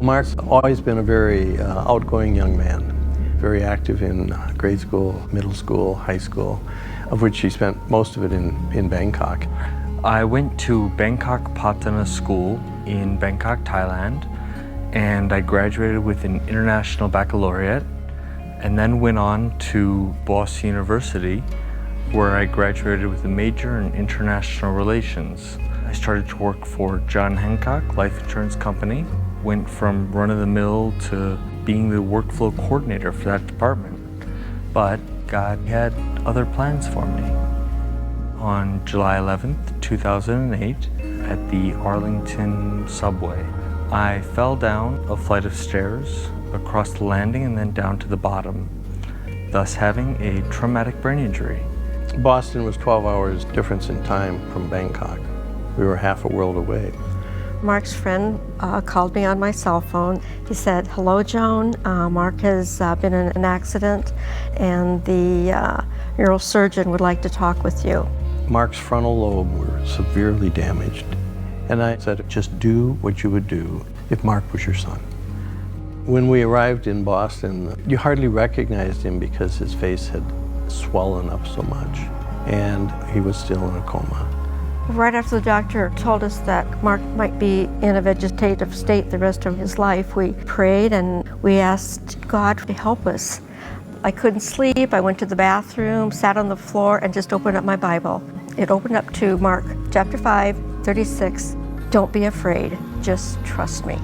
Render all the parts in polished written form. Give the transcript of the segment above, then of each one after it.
Marc's always been a very outgoing young man, very active in grade school, middle school, high school, of which he spent most of it in Bangkok. I went to Bangkok Patana School in Bangkok, Thailand, and I graduated with an international baccalaureate, and then went on to Boston University, where I graduated with a major in international relations. I started to work for John Hancock Life Insurance Company, went from run-of-the-mill to being the workflow coordinator for that department. But God had other plans for me. On July 11th, 2008, at the Arlington subway, I fell down a flight of stairs, across the landing and then down to the bottom, thus having a traumatic brain injury. Boston was 12 hours difference in time from Bangkok. We were half a world away. Marc's friend called me on my cell phone. He said, "Hello, Joan. Marc has been in an accident and the neurosurgeon would like to talk with you." Marc's frontal lobe were severely damaged. And I said, just do what you would do if Marc was your son. When we arrived in Boston, you hardly recognized him because his face had swollen up so much, and he was still in a coma. Right after the doctor told us that Marc might be in a vegetative state the rest of his life, we prayed and we asked God to help us. I couldn't sleep. I went to the bathroom, sat on the floor, and just opened up my Bible. It opened up to Mark chapter 5:36. Don't be afraid, just trust me.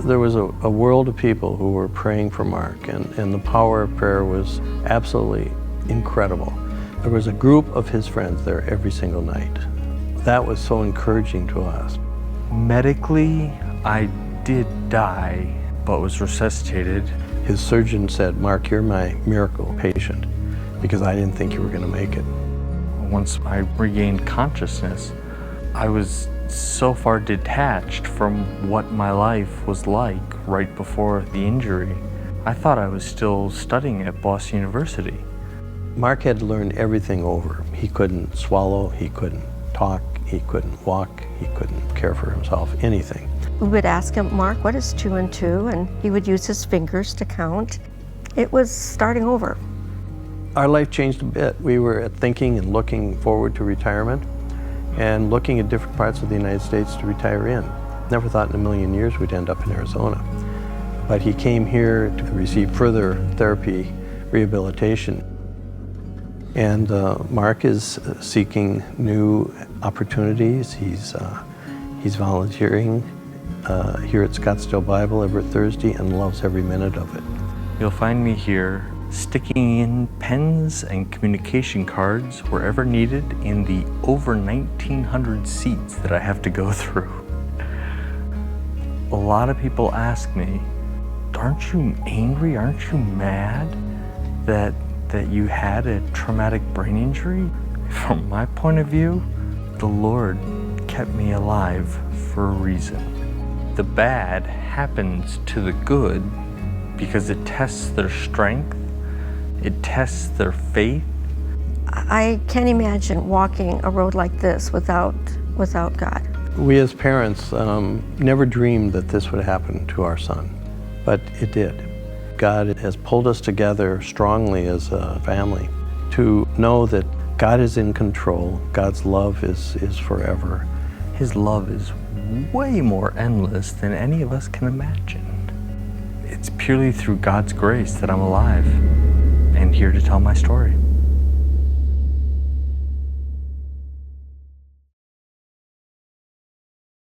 There was a world of people who were praying for Marc, and the power of prayer was absolutely incredible. There was a group of his friends there every single night. That was so encouraging to us. Medically, I did die, but was resuscitated. His surgeon said, "Marc, you're my miracle patient," because I didn't think you were going to make it. Once I regained consciousness, I was so far detached from what my life was like right before the injury. I thought I was still studying at Boston University. Marc had to learn everything over. He couldn't swallow, he couldn't talk, he couldn't walk, he couldn't care for himself, anything. We would ask him, "Marc, what is 2 and 2?" And he would use his fingers to count. It was starting over. Our life changed a bit. We were thinking and looking forward to retirement and looking at different parts of the United States to retire in. Never thought in a million years we'd end up in Arizona. But he came here to receive further therapy, rehabilitation. And Marc is seeking new opportunities. He's volunteering here at Scottsdale Bible every Thursday and loves every minute of it. You'll find me here sticking in pens and communication cards wherever needed in the over 1,900 seats that I have to go through. A lot of people ask me, aren't you angry, aren't you mad that you had a traumatic brain injury? From my point of view, the Lord kept me alive for a reason. The bad happens to the good because it tests their strength, it tests their faith. I can't imagine walking a road like this without God. We as parents never dreamed that this would happen to our son, but it did. God has pulled us together strongly as a family to know that God is in control. God's love is forever. His love is way more endless than any of us can imagine. It's purely through God's grace that I'm alive and here to tell my story.